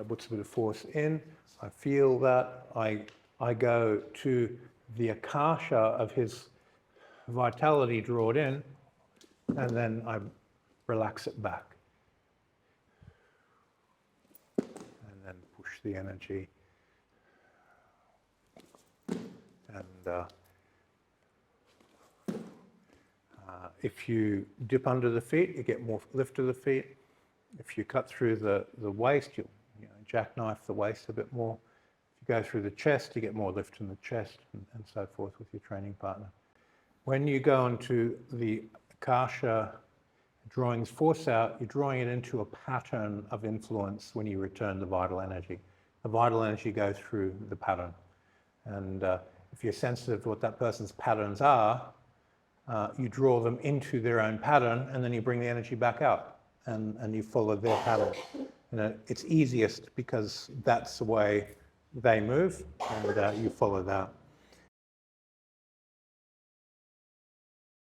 puts a bit of force in. I feel that. I go to the Akasha of his vitality, draw it in, and then I relax it back. And then push the energy. And if you dip under the feet, you get more lift of the feet. If you cut through the waist, you jackknife the waist a bit more. If you go through the chest, you get more lift in the chest, and so forth with your training partner. When you go into the Akasha, drawing force out, you're drawing it into a pattern of influence when you return the vital energy. The vital energy goes through the pattern. And if you're sensitive to what that person's patterns are, you draw them into their own pattern, and then you bring the energy back out, and you follow their pattern. It's easiest because that's the way they move, and you follow that.